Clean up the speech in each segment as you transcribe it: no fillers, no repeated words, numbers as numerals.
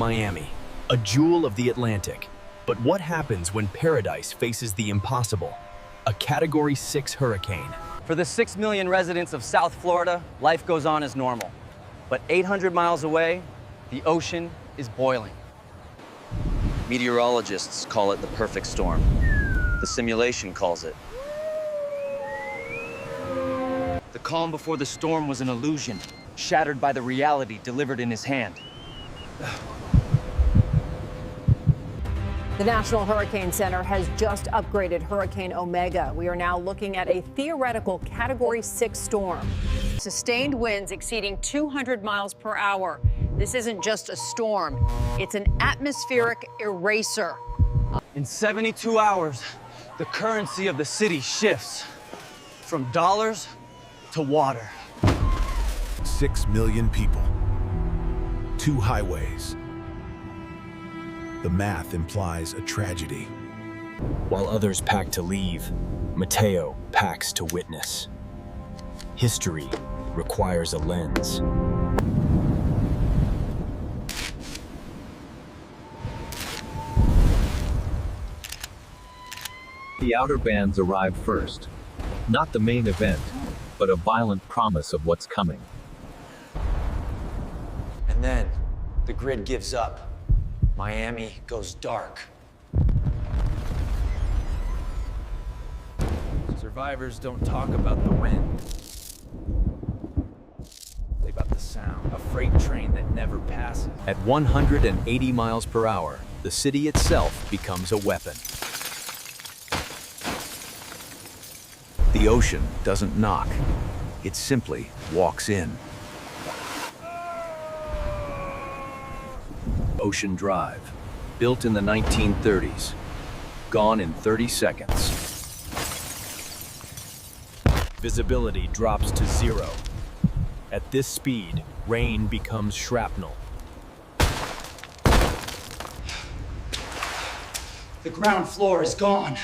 Miami, a jewel of the Atlantic. But what happens when paradise faces the impossible? A Category 6 hurricane. For the 6 million residents of South Florida, life goes on as normal. But 800 miles away, the ocean is boiling. Meteorologists call it the perfect storm. The simulation calls it. The calm before the storm was an illusion, shattered by the reality delivered in his hand. The National Hurricane Center has just upgraded Hurricane Omega. We are now looking at a theoretical Category 6 storm. Sustained winds exceeding 200 miles per hour. This isn't just a storm, it's an atmospheric eraser. In 72 hours, the currency of the city shifts from dollars to water. 6 million people, 2 highways. The math implies a tragedy. While others pack to leave, Mateo packs to witness. History requires a lens. The outer bands arrive first. Not the main event, but a violent promise of what's coming. And then the grid gives up. Miami goes dark. Survivors don't talk about the wind. They about the sound. A freight train that never passes. At 180 miles per hour, the city itself becomes a weapon. The ocean doesn't knock. It simply walks in. Ocean Drive, built in the 1930s, gone in 30 seconds. Visibility drops to 0. At this speed, rain becomes shrapnel. The ground floor is gone.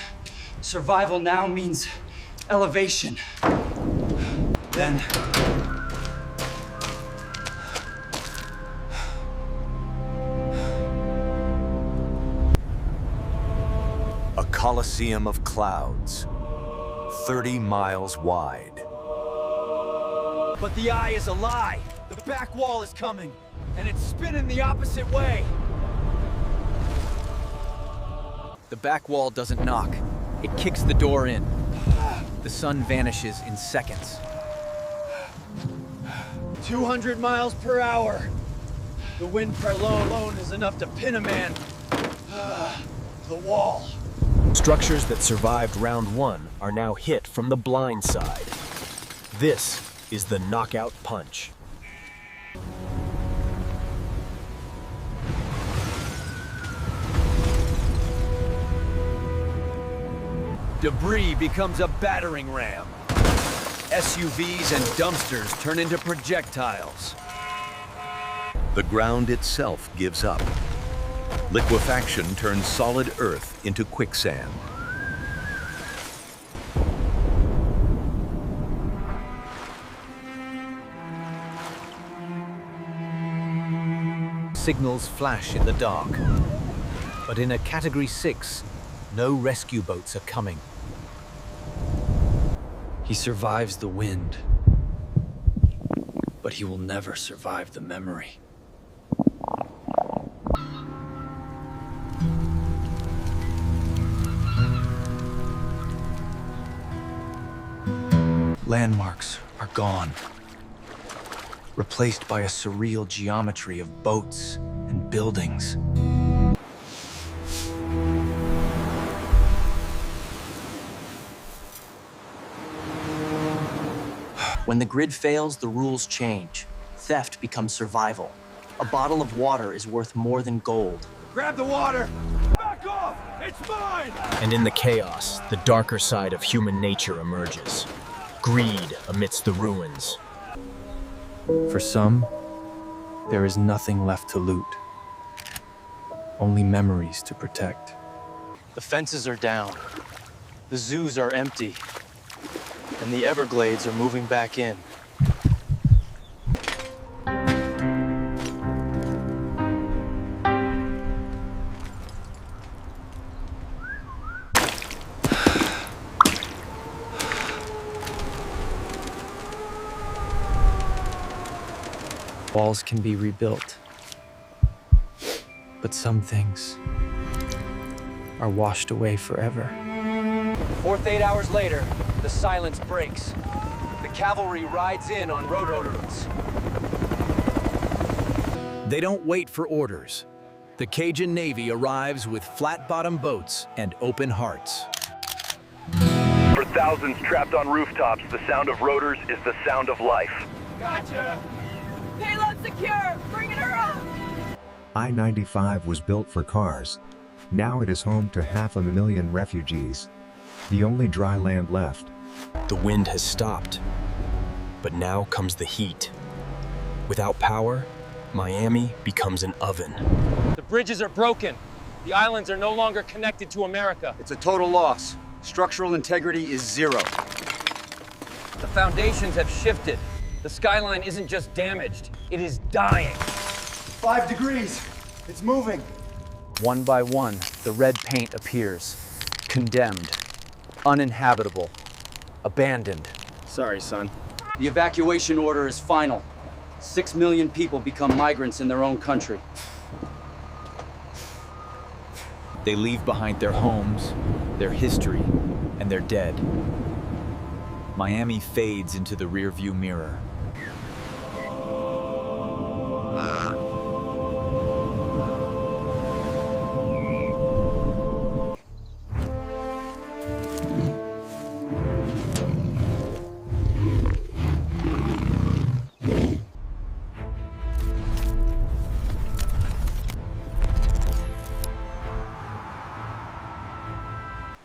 Survival now means elevation. Then A coliseum of clouds, 30 miles wide. But the eye is a lie. The back wall is coming, and it's spinning the opposite way. The back wall doesn't knock. It kicks the door in. The sun vanishes in seconds. 200 miles per hour. The wind alone is enough to pin a man to the wall. Structures that survived round 1 are now hit from the blind side. This is the knockout punch. Debris becomes a battering ram. SUVs and dumpsters turn into projectiles. The ground itself gives up. Liquefaction turns solid earth into quicksand. Signals flash in the dark. But in a Category 6, no rescue boats are coming. he survives the wind, but he will never survive the memory. Landmarks are gone, replaced by a surreal geometry of boats and buildings. When the grid fails, the rules change. Theft becomes survival. A bottle of water is worth more than gold. Grab the water! Back off! It's mine! And in the chaos, the darker side of human nature emerges. Greed amidst the ruins. For some, there is nothing left to loot. Only memories to protect. The fences are down. The zoos are empty. And the Everglades are moving back in. Walls can be rebuilt. But some things are washed away forever. 8 hours later, the silence breaks. The cavalry rides in on road. They don't wait for orders. The Cajun Navy arrives with flat-bottom boats and open hearts. For thousands trapped on rooftops, the sound of rotors is the sound of life. Gotcha! Payload secure! Bringing her up! I-95 was built for cars. Now it is home to 500,000 refugees. The only dry land left. The wind has stopped, but now comes the heat. Without power, Miami becomes an oven. The bridges are broken. The islands are no longer connected to America. It's a total loss. Structural integrity is zero. The foundations have shifted. The skyline isn't just damaged, it is dying. 5 degrees. It's moving. One by one, the red paint appears. Condemned. Uninhabitable. Abandoned. Sorry, son. The evacuation order is final. 6 million people become migrants in their own country. They leave behind their homes, their history, and their dead. Miami fades into the rearview mirror.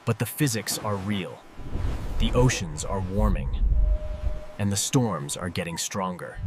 But the physics are real. The oceans are warming, and the storms are getting stronger.